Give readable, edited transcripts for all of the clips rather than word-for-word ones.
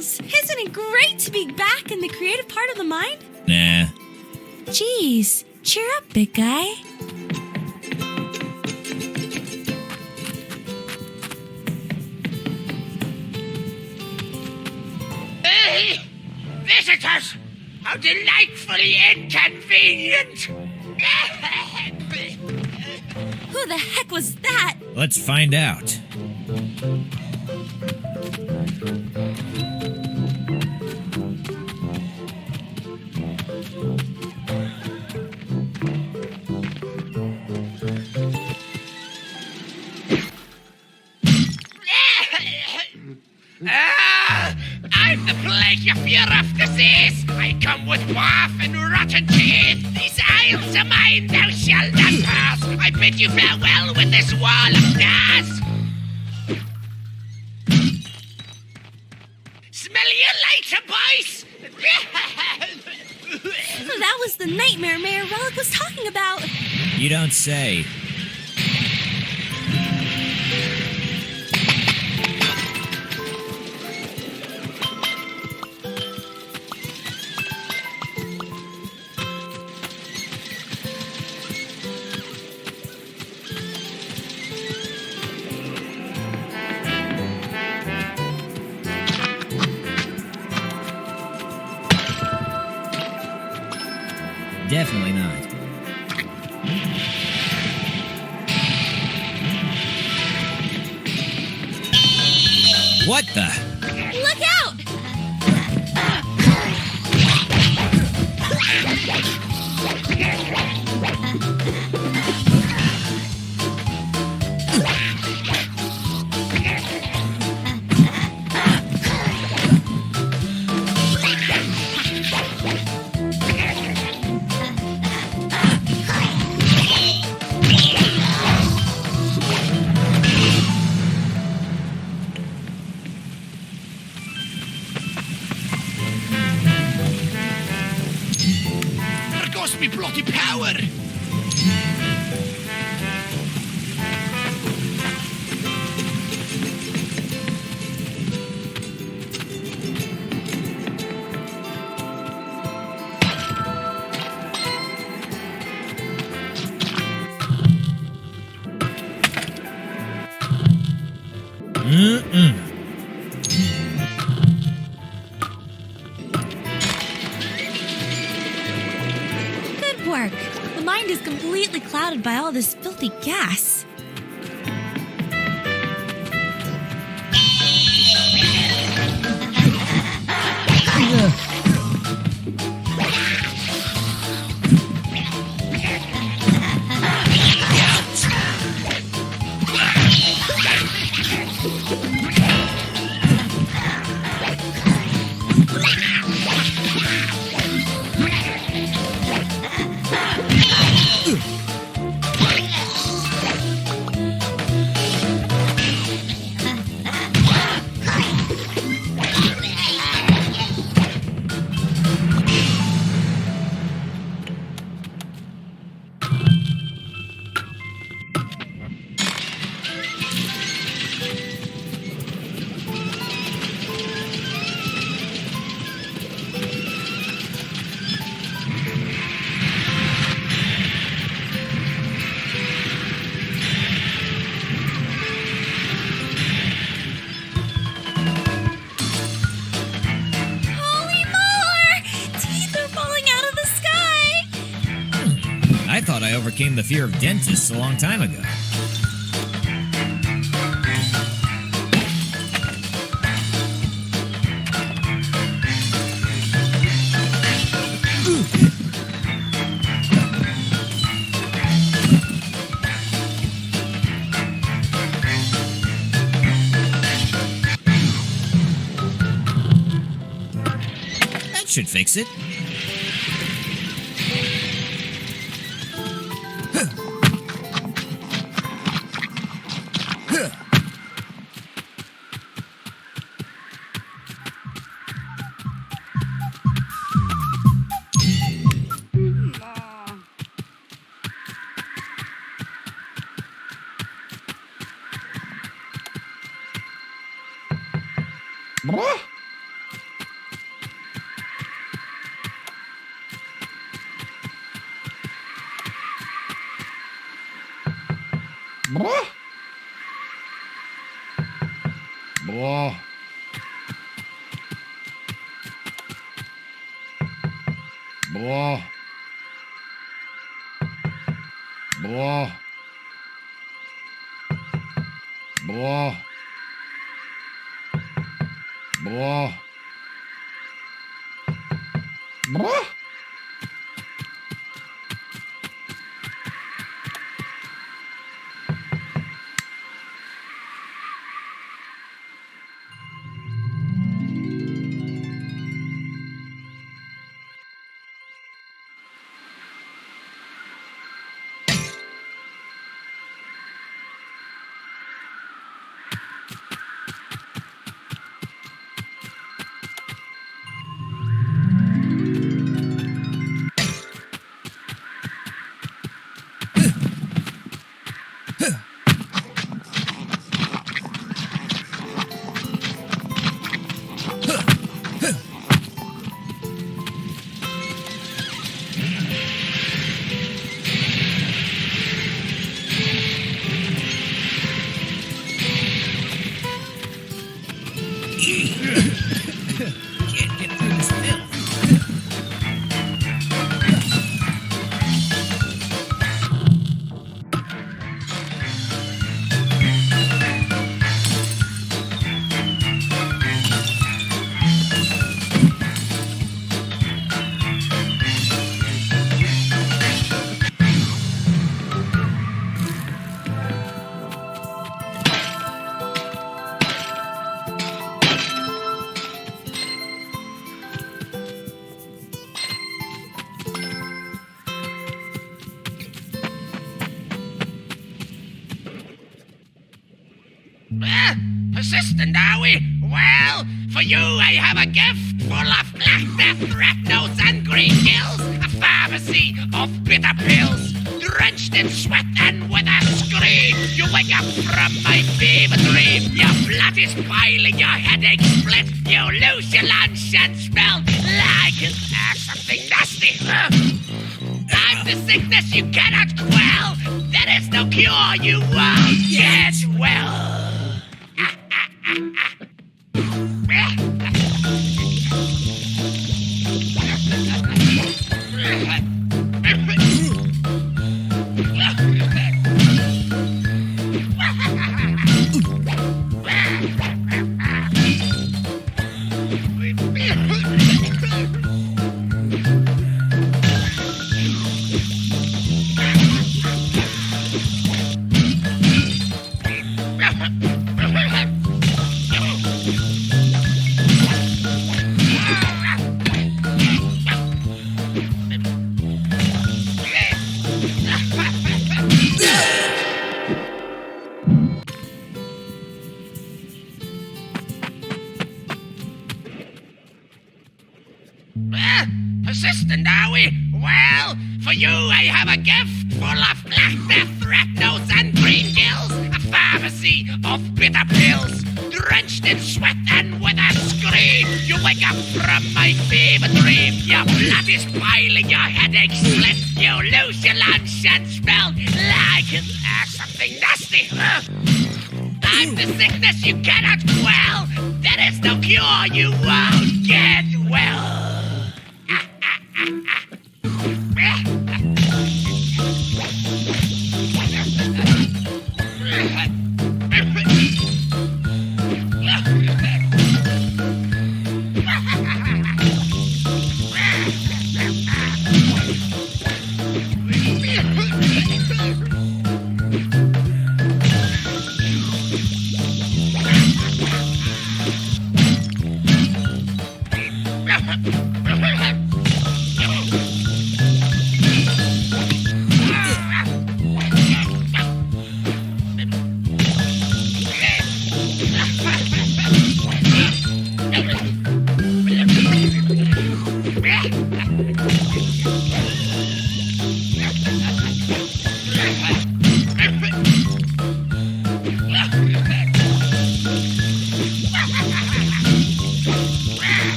Miles, isn't it great to be back in the creative part of the mind? Nah. Jeez, cheer up, big guy. Hey! Visitors! How delightfully inconvenient! Who the heck was that? Let's find out. I'm the plague of fear of disease! I come with waff and rotten teeth! These isles are mine, thou shalt not pass! I bid you farewell with this wall of gas! Smell you later, boys! That was the nightmare Mayor Relic was talking about. You don't say. Definitely not. What the? Look out! There goes me bloody power! Good work. The mind is completely clouded by all this filthy gas. Holy molar! Teeth are falling out of the sky! I thought I overcame the fear of dentists a long time ago. That should fix it. Blah. Blah. Blah. Blah. Blah. Blah. Can't get through this filth. Persistent, are we? Well, for you I have a gift full of black death, red nose, and green gills. A pharmacy of bitter pills, drenched in sweat and with a scream. You wake up from my fever dream. Your blood is boiling, your headache split. You lose your lunch and smell like something nasty. I'm the sickness you cannot quell. There is no cure, you won't get well. Persistent, are we? Well, for you I have a gift full of black death, red nose, and green gills. A pharmacy of bitter pills, drenched in sweat and with a scream. You wake up from my fever dream. Your blood is boiling, your headache split. You lose your lunch and smell like something nasty. I'm the sickness you cannot quell. There is no cure, you won't get well.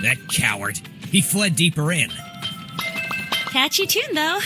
That coward. He fled deeper in. Catchy tune, though.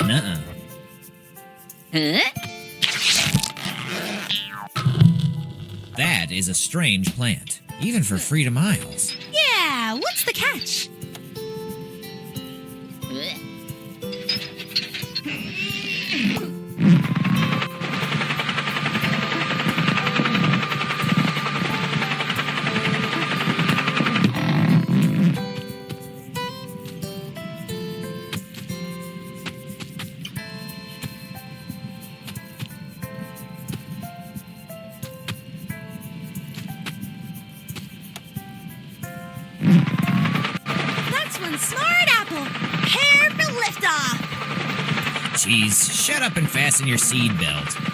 Nuh-uh. Huh? That is a strange plant, even for Freedom Isles. Yeah, what's the catch? That's one smart apple. Hair for liftoff. Jeez, shut up and fasten your seat belt.